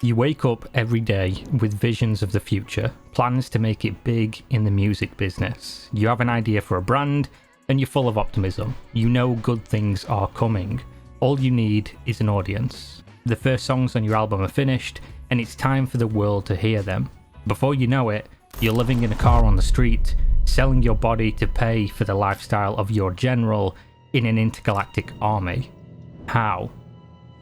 You wake up every day with visions of the future, plans to make it big in the music business. You have an idea for a brand, and you're full of optimism. You know good things are coming. All you need is an audience. The first songs on your album are finished, and it's time for the world to hear them. Before you know it, you're living in a car on the street, selling your body to pay for the lifestyle of your general in an intergalactic army. How?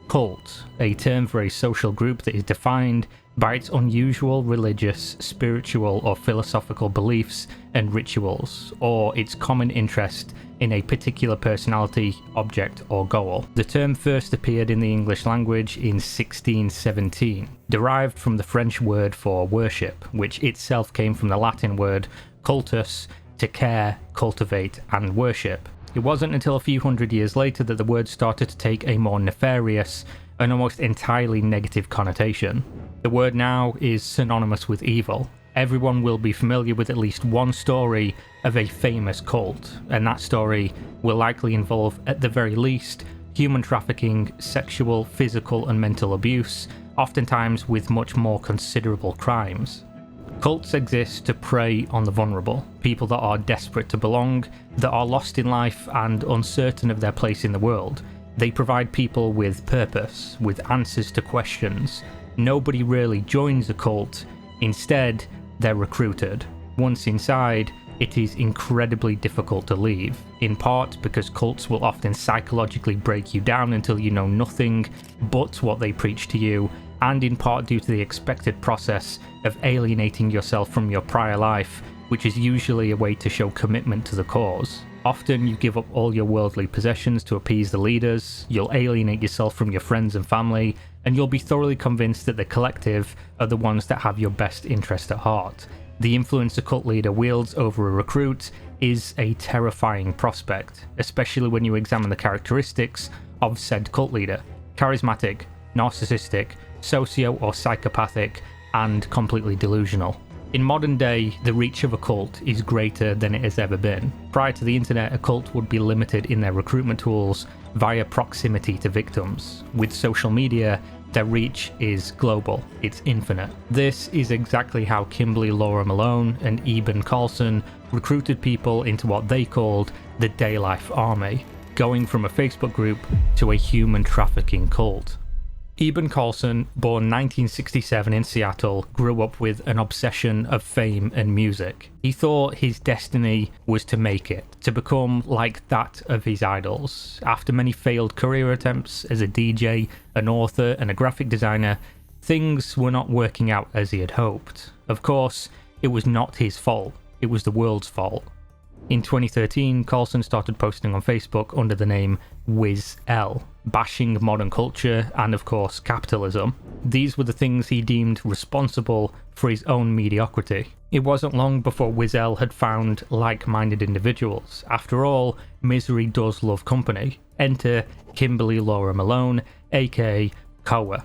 Cult, a term for a social group that is defined by its unusual religious, spiritual, or philosophical beliefs and rituals, or its common interest in a particular personality, object, or goal. The term first appeared in the English language in 1617, derived from the French word for worship, which itself came from the Latin word cultus, to care, cultivate, and worship. It wasn't until a few hundred years later that the word started to take a more nefarious and almost entirely negative connotation. The word now is synonymous with evil. Everyone will be familiar with at least one story of a famous cult, and that story will likely involve, at the very least, human trafficking, sexual, physical, and mental abuse, oftentimes with much more considerable crimes. Cults exist to prey on the vulnerable, people that are desperate to belong, that are lost in life and uncertain of their place in the world. They provide people with purpose, with answers to questions. Nobody really joins a cult, instead, they're recruited. Once inside, it is incredibly difficult to leave, in part because cults will often psychologically break you down until you know nothing but what they preach to you, and in part due to the expected process of alienating yourself from your prior life, which is usually a way to show commitment to the cause. Often you give up all your worldly possessions to appease the leaders, you'll alienate yourself from your friends and family, and you'll be thoroughly convinced that the collective are the ones that have your best interest at heart. The influence a cult leader wields over a recruit is a terrifying prospect, especially when you examine the characteristics of said cult leader. Charismatic, narcissistic, socio or psychopathic, and completely delusional. In modern day, the reach of a cult is greater than it has ever been. Prior to the internet, a cult would be limited in their recruitment tools via proximity to victims. With social media, their reach is global, it's infinite. This is exactly how Kimberly Laura Malone and Eben Carlson recruited people into what they called the Day Life Army, going from a Facebook group to a human trafficking cult. Eben Carlson, born 1967 in Seattle, grew up with an obsession of fame and music. He thought his destiny was to make it, to become like that of his idols. After many failed career attempts as a DJ, an author, and a graphic designer, things were not working out as he had hoped. Of course, it was not his fault, it was the world's fault. In 2013, Carlson started posting on Facebook under the name WizL, bashing modern culture and, of course, capitalism. These were the things he deemed responsible for his own mediocrity. It wasn't long before WizL had found like-minded individuals. After all, misery does love company. Enter Kimberly Laura Malone, aka Koa.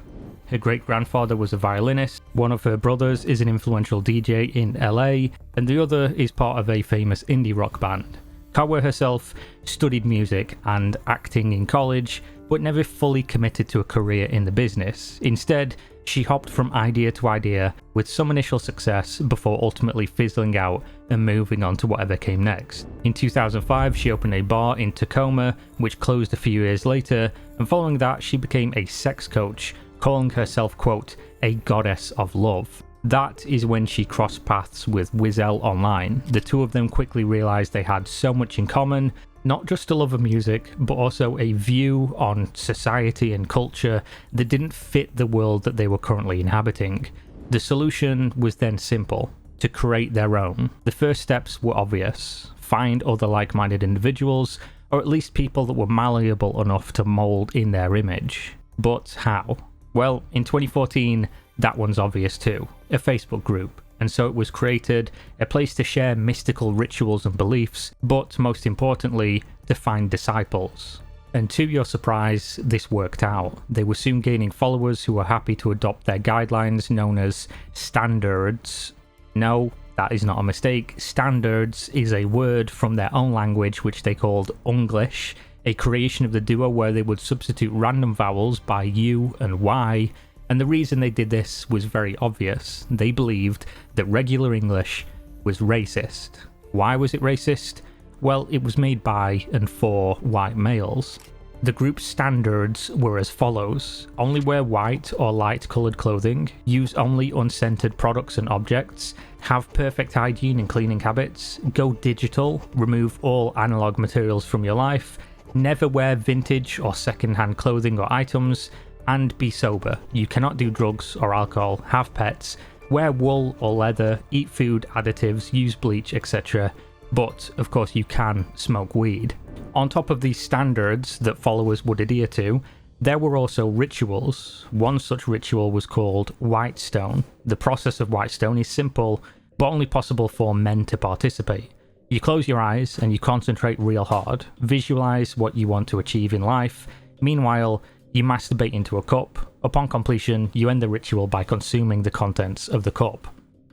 Her great-grandfather was a violinist, one of her brothers is an influential DJ in LA, and the other is part of a famous indie rock band. Koa herself studied music and acting in college, but never fully committed to a career in the business. Instead, she hopped from idea to idea with some initial success before ultimately fizzling out and moving on to whatever came next. In 2005, she opened a bar in Tacoma, which closed a few years later, and following that, she became a sex coach, calling herself, quote, a goddess of love. That is when she crossed paths with WizL online. The two of them quickly realised they had so much in common, not just a love of music, but also a view on society and culture that didn't fit the world that they were currently inhabiting. The solution was then simple: to create their own. The first steps were obvious: find other like-minded individuals, or at least people that were malleable enough to mould in their image. But how? Well, in 2014, that one's obvious too: a Facebook group. And so it was created, a place to share mystical rituals and beliefs, but most importantly, to find disciples. And to your surprise, this worked out. They were soon gaining followers who were happy to adopt their guidelines known as standards. No, that is not a mistake. Standards is a word from their own language which they called Unglish, a creation of the duo where they would substitute random vowels by U and Y And the reason they did this was very obvious. They believed that regular English was racist. Why was it racist? Well, it was made by and for white males. The group's standards were as follows: only wear white or light coloured clothing, use only unscented products and objects, have perfect hygiene and cleaning habits, go digital, remove all analogue materials from your life, never wear vintage or second-hand clothing or items, and be sober. You cannot do drugs or alcohol, have pets, wear wool or leather, eat food, additives, use bleach, etc. But, of course, you can smoke weed. On top of these standards that followers would adhere to, there were also rituals. One such ritual was called Whitestone. The process of Whitestone is simple, but only possible for men to participate. You close your eyes and you concentrate real hard, visualize what you want to achieve in life. Meanwhile, you masturbate into a cup. Upon completion, you end the ritual by consuming the contents of the cup.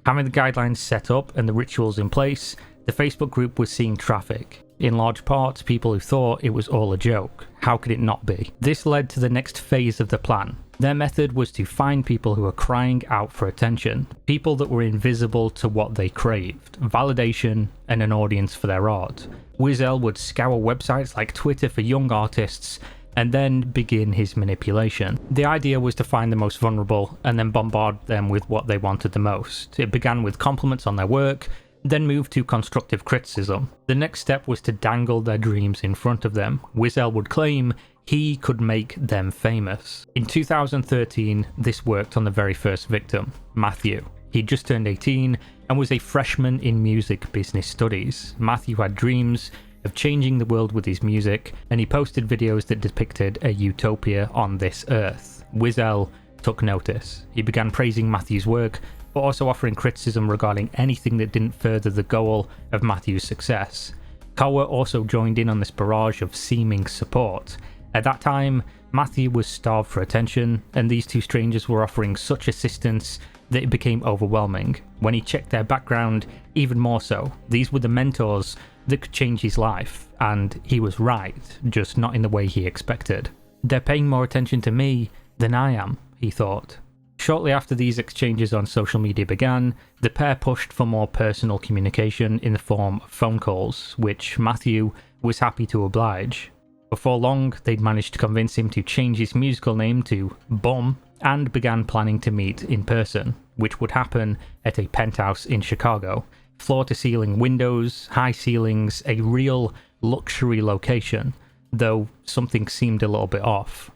Having the guidelines set up and the rituals in place, the Facebook group was seeing traffic. In large part, people who thought it was all a joke. How could it not be? This led to the next phase of the plan. Their method was to find people who were crying out for attention, people that were invisible to what they craved, validation and an audience for their art. Wizell would scour websites like Twitter for young artists and then begin his manipulation. The idea was to find the most vulnerable and then bombard them with what they wanted the most. It began with compliments on their work, then moved to constructive criticism. The next step was to dangle their dreams in front of them. Wizell would claim he could make them famous. In 2013, this worked on the very first victim, Matthew. He'd just turned 18 and was a freshman in music business studies. Matthew had dreams of changing the world with his music, and he posted videos that depicted a utopia on this earth. Wizell took notice. He began praising Matthew's work, but also offering criticism regarding anything that didn't further the goal of Matthew's success. Koa also joined in on this barrage of seeming support. At that time, Matthew was starved for attention, and these two strangers were offering such assistance that it became overwhelming. When he checked their background, even more so. These were the mentors that could change his life, and he was right, just not in the way he expected. They're paying more attention to me than I am, he thought. Shortly after these exchanges on social media began, the pair pushed for more personal communication in the form of phone calls, which Matthew was happy to oblige. Before long, they'd managed to convince him to change his musical name to Bum, and began planning to meet in person, which would happen at a penthouse in Chicago. Floor-to-ceiling windows, high ceilings, a real luxury location, though something seemed a little bit off.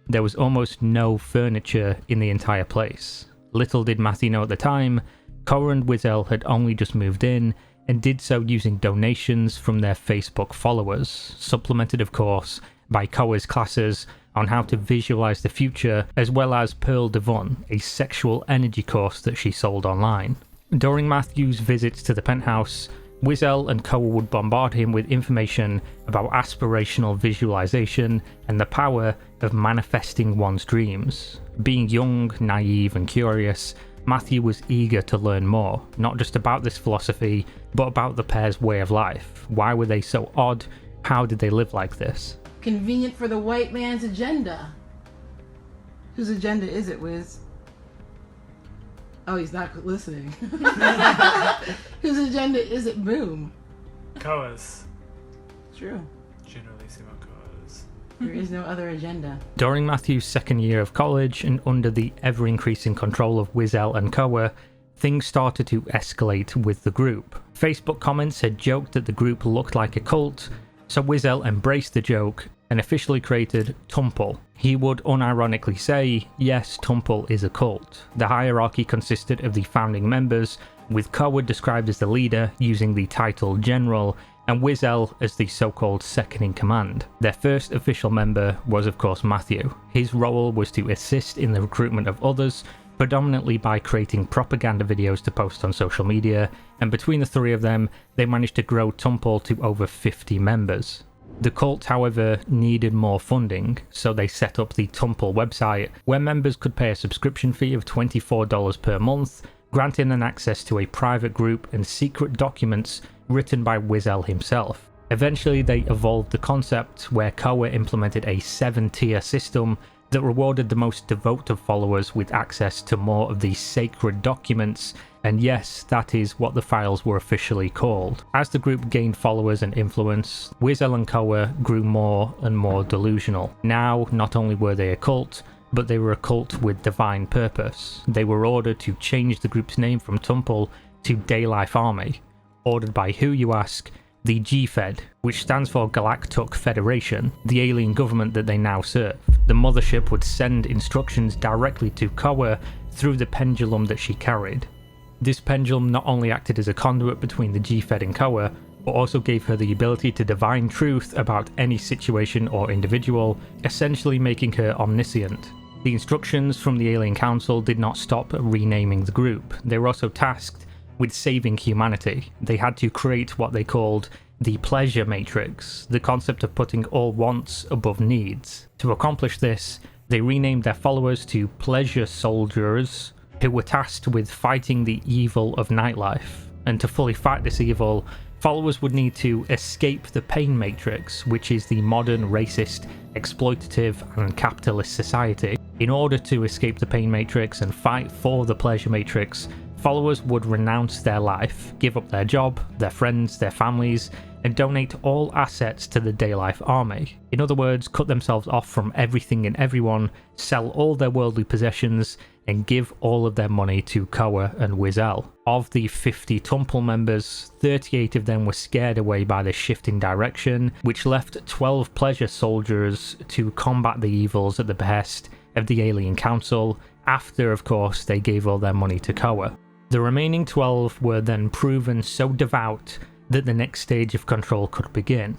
There was almost no furniture in the entire place. Little did Matthew know at the time, Koa and Wizell had only just moved in, and did so using donations from their Facebook followers, supplemented of course by Koa's classes on how to visualize the future, as well as Pearl Devon, a sexual energy course that she sold online. During Matthew's visits to the penthouse, Wizell and Koa would bombard him with information about aspirational visualization and the power of manifesting one's dreams. Being young, naive and curious, Matthew was eager to learn more, not just about this philosophy, but about the pair's way of life. Why were they so odd? How did they live like this? Convenient for the white man's agenda. Whose agenda is it, Wiz? Oh, he's not listening. Whose agenda is it, Boom? Koa's. True. Generalissimo Koa's. There is no other agenda. During Matthew's second year of college, and under the ever-increasing control of Wizell and Koa, things started to escalate with the group. Facebook comments had joked that the group looked like a cult, so Wizell embraced the joke and officially created Tumple. He would unironically say, yes, Tumple is a cult. The hierarchy consisted of the founding members, with Koa described as the leader using the title General, and Wizell as the so-called second in command. Their first official member was of course Matthew. His role was to assist in the recruitment of others, predominantly by creating propaganda videos to post on social media, and between the three of them, they managed to grow Tumple to over 50 members. The cult, however, needed more funding, so they set up the Tumple website, where members could pay a subscription fee of $24 per month, granting them access to a private group and secret documents written by Wizell himself. Eventually, they evolved the concept where Koa implemented a 7-tier system that rewarded the most devoted followers with access to more of these sacred documents, and yes, that is what the files were officially called. As the group gained followers and influence, Wizel and Koa grew more and more delusional. Now, not only were they a cult, but they were a cult with divine purpose. They were ordered to change the group's name from Tumpel to Daylife Army. Ordered by who, you ask? The G-Fed, which stands for Galactic Federation, the alien government that they now serve. The mothership would send instructions directly to Koa through the pendulum that she carried. This pendulum not only acted as a conduit between the G-Fed and Koa, but also gave her the ability to divine truth about any situation or individual, essentially making her omniscient. The instructions from the Alien Council did not stop renaming the group. They were also tasked with saving humanity. They had to create what they called the Pleasure Matrix, the concept of putting all wants above needs. To accomplish this, they renamed their followers to Pleasure Soldiers, who were tasked with fighting the evil of nightlife. And to fully fight this evil, followers would need to escape the Pain Matrix, which is the modern racist, exploitative and capitalist society. In order to escape the Pain Matrix and fight for the Pleasure Matrix, followers would renounce their life, give up their job, their friends, their families, and donate all assets to the Daylife Army. In other words, cut themselves off from everything and everyone, sell all their worldly possessions, and give all of their money to Koa and Wizel. Of the 50 Tumpel members, 38 of them were scared away by this shifting direction, which left 12 Pleasure Soldiers to combat the evils at the behest of the Alien Council, after, of course, they gave all their money to Koa. The remaining 12 were then proven so devout that the next stage of control could begin.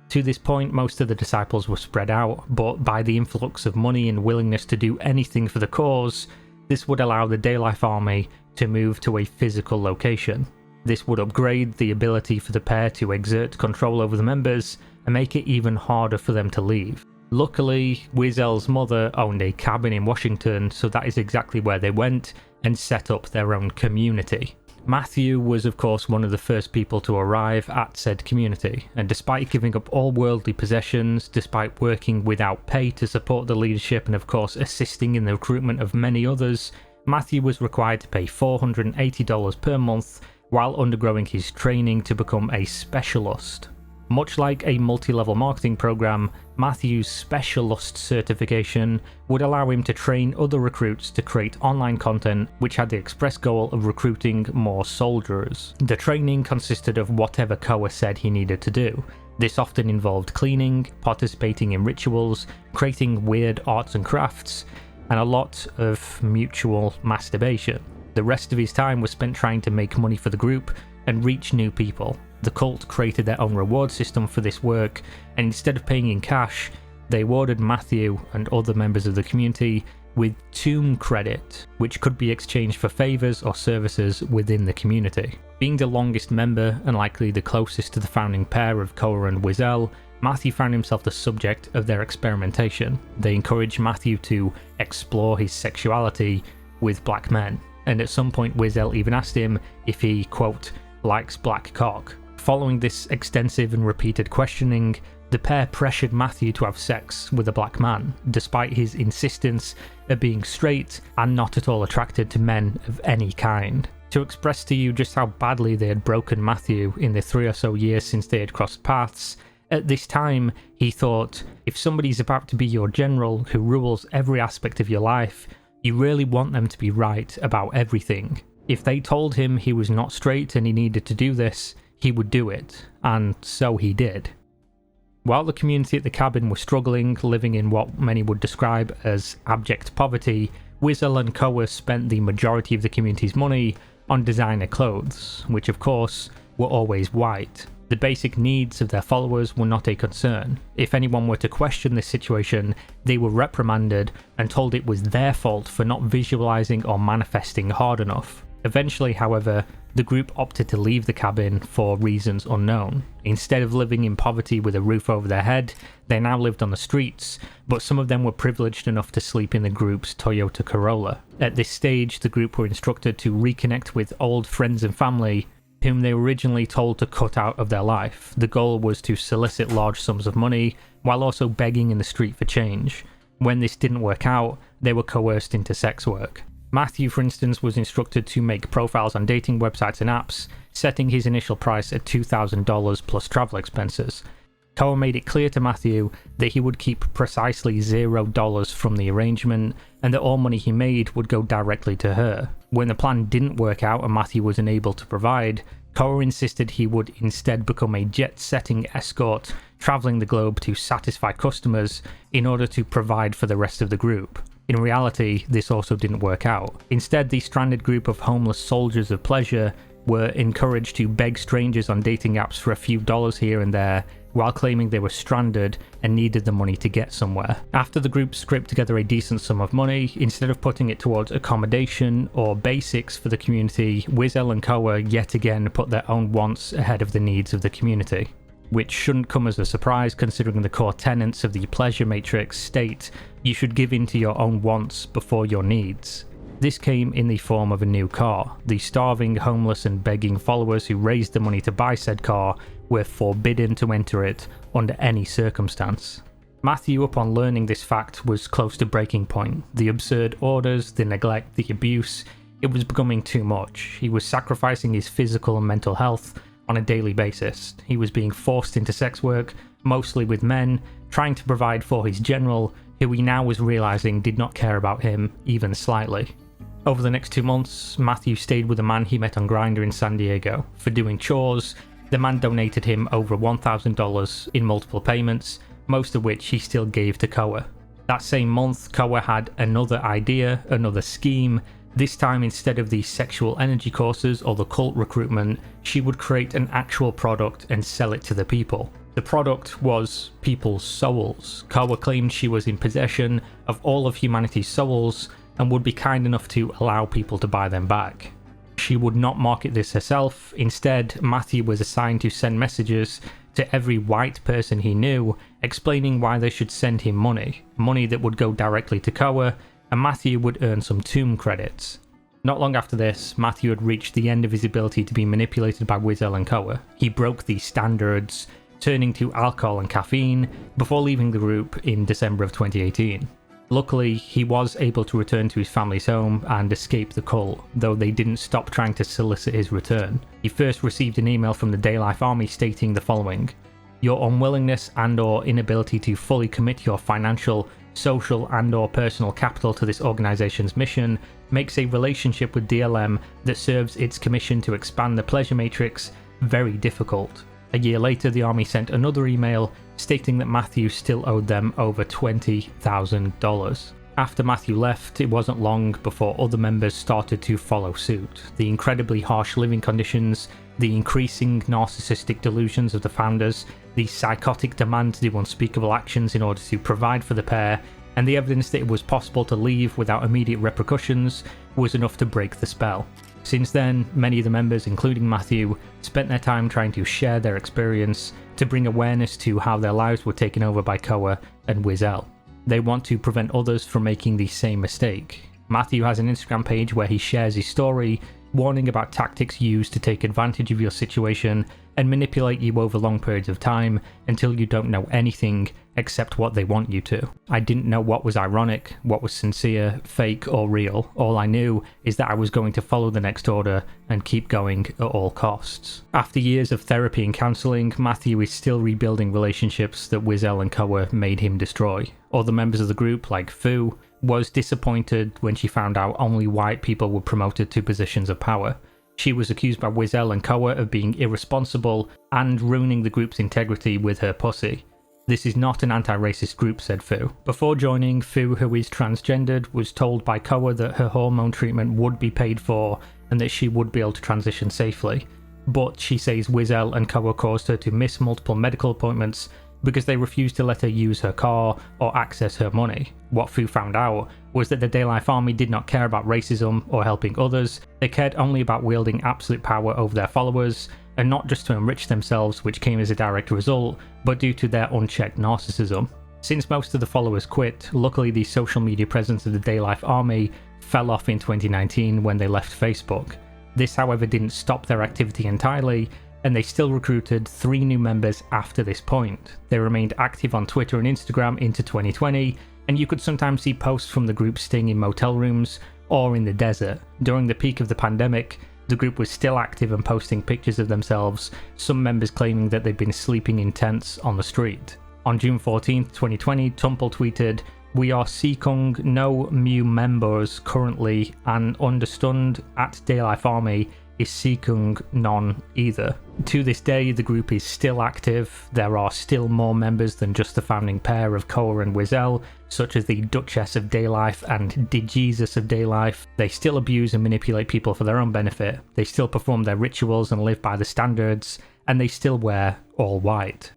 To this point, most of the disciples were spread out, but by the influx of money and willingness to do anything for the cause, this would allow the Daylife Army to move to a physical location. This would upgrade the ability for the pair to exert control over the members and make it even harder for them to leave. Luckily, Wizel's mother owned a cabin in Washington, so that is exactly where they went and set up their own community. Matthew was of course one of the first people to arrive at said community, and despite giving up all worldly possessions, despite working without pay to support the leadership and of course assisting in the recruitment of many others, Matthew was required to pay $480 per month while undergoing his training to become a specialist. Much like a multi-level marketing program, Matthew's Specialist certification would allow him to train other recruits to create online content which had the express goal of recruiting more soldiers. The training consisted of whatever Koa said he needed to do. This often involved cleaning, participating in rituals, creating weird arts and crafts, and a lot of mutual masturbation. The rest of his time was spent trying to make money for the group and reach new people. The cult created their own reward system for this work, and instead of paying in cash, they awarded Matthew and other members of the community with Tomb Credit, which could be exchanged for favours or services within the community. Being the longest member and likely the closest to the founding pair of Koa and Wizel, Matthew found himself the subject of their experimentation. They encouraged Matthew to explore his sexuality with black men, and at some point Wizel even asked him if he, quote, likes black cock. Following this extensive and repeated questioning, the pair pressured Matthew to have sex with a black man, despite his insistence of being straight and not at all attracted to men of any kind. To express to you just how badly they had broken Matthew in the 3 or so years since they had crossed paths, at this time he thought, if somebody's about to be your general who rules every aspect of your life, you really want them to be right about everything. If they told him he was not straight and he needed to do this, he would do it, and so he did. While the community at the cabin was struggling, living in what many would describe as abject poverty, Wizel and Koa spent the majority of the community's money on designer clothes, which of course were always white. The basic needs of their followers were not a concern. If anyone were to question this situation, they were reprimanded and told it was their fault for not visualizing or manifesting hard enough. Eventually, however, the group opted to leave the cabin for reasons unknown. Instead of living in poverty with a roof over their head, they now lived on the streets, but some of them were privileged enough to sleep in the group's Toyota Corolla. At this stage, the group were instructed to reconnect with old friends and family whom they were originally told to cut out of their life. The goal was to solicit large sums of money while also begging in the street for change. When this didn't work out, they were coerced into sex work. Matthew, for instance, was instructed to make profiles on dating websites and apps, setting his initial price at $2,000 plus travel expenses. Koa made it clear to Matthew that he would keep precisely $0 from the arrangement, and that all money he made would go directly to her. When the plan didn't work out and Matthew was unable to provide, Koa insisted he would instead become a jet-setting escort, travelling the globe to satisfy customers in order to provide for the rest of the group. In reality, this also didn't work out. Instead, the stranded group of homeless soldiers of pleasure were encouraged to beg strangers on dating apps for a few dollars here and there, while claiming they were stranded and needed the money to get somewhere. After the group scraped together a decent sum of money, instead of putting it towards accommodation or basics for the community, Wiesel and Koa yet again put their own wants ahead of the needs of the community. Which shouldn't come as a surprise considering the core tenets of the pleasure matrix state you should give in to your own wants before your needs. This came in the form of a new car. The starving, homeless and begging followers who raised the money to buy said car were forbidden to enter it under any circumstance. Matthew, upon learning this fact, was close to breaking point. The absurd orders, the neglect, the abuse, it was becoming too much. He was sacrificing his physical and mental health on a daily basis. He was being forced into sex work, mostly with men, trying to provide for his general, who he now was realizing did not care about him even slightly. Over the next 2 months, Matthew stayed with a man he met on Grindr in San Diego. For doing chores, the man donated him over $1,000 in multiple payments, most of which he still gave to Koa. That same month, Koa had another idea, another scheme. This time, instead of the sexual energy courses or the cult recruitment, she would create an actual product and sell it to the people. The product was people's souls. Koa claimed she was in possession of all of humanity's souls and would be kind enough to allow people to buy them back. She would not market this herself. Instead, Matthew was assigned to send messages to every white person he knew, explaining why they should send him money that would go directly to Koa, and Matthew would earn some tomb credits. Not long after this, Matthew had reached the end of his ability to be manipulated by Wiesel and Koa. He broke the standards, turning to alcohol and caffeine, before leaving the group in December of 2018. Luckily, he was able to return to his family's home and escape the cult, though they didn't stop trying to solicit his return. He first received an email from the Daylife Army stating the following: "Your unwillingness and/or inability to fully commit your financial, social and/or personal capital to this organization's mission makes a relationship with DLM that serves its commission to expand the pleasure matrix very difficult." A year later, the army sent another email stating that Matthew still owed them over $20,000. After Matthew left, it wasn't long before other members started to follow suit. The incredibly harsh living conditions, the increasing narcissistic delusions of the founders, the psychotic demand to do unspeakable actions in order to provide for the pair, and the evidence that it was possible to leave without immediate repercussions was enough to break the spell. Since then, many of the members, including Matthew, spent their time trying to share their experience to bring awareness to how their lives were taken over by Koa and Wiesel. They want to prevent others from making the same mistake. Matthew has an Instagram page where he shares his story, warning about tactics used to take advantage of your situation and manipulate you over long periods of time until you don't know anything except what they want you to. I didn't know what was ironic, what was sincere, fake or real. All I knew is that I was going to follow the next order and keep going at all costs. After years of therapy and counselling, Matthew is still rebuilding relationships that Wiesel and Koa made him destroy. Other members of the group, like Fu, was disappointed when she found out only white people were promoted to positions of power. She was accused by Wiesel and Koa of being irresponsible and ruining the group's integrity with her pussy. "This is not an anti-racist group," said Fu. Before joining, Fu, who is transgendered, was told by Koa that her hormone treatment would be paid for and that she would be able to transition safely. But she says Wiesel and Koa caused her to miss multiple medical appointments because they refused to let her use her car or access her money. What Fu found out was that the Daylife Army did not care about racism or helping others. They cared only about wielding absolute power over their followers, and not just to enrich themselves, which came as a direct result, but due to their unchecked narcissism. Since most of the followers quit, luckily the social media presence of the Daylife Army fell off in 2019 when they left Facebook. This, however, didn't stop their activity entirely, and they still recruited 3 new members after this point. They remained active on Twitter and Instagram into 2020, and you could sometimes see posts from the group staying in motel rooms or in the desert. During the peak of the pandemic, the group was still active and posting pictures of themselves, some members claiming that they'd been sleeping in tents on the street. On June 14th, 2020, Tumpel tweeted, "We are seeking no new members currently, and understand at Daylife Army is seeking none either." To this day, the group is still active. There are still more members than just the founding pair of Koa and Wiesel, such as the Duchess of Daylife and DeJesus of Daylife. They still abuse and manipulate people for their own benefit. They still perform their rituals and live by the standards, and they still wear all white.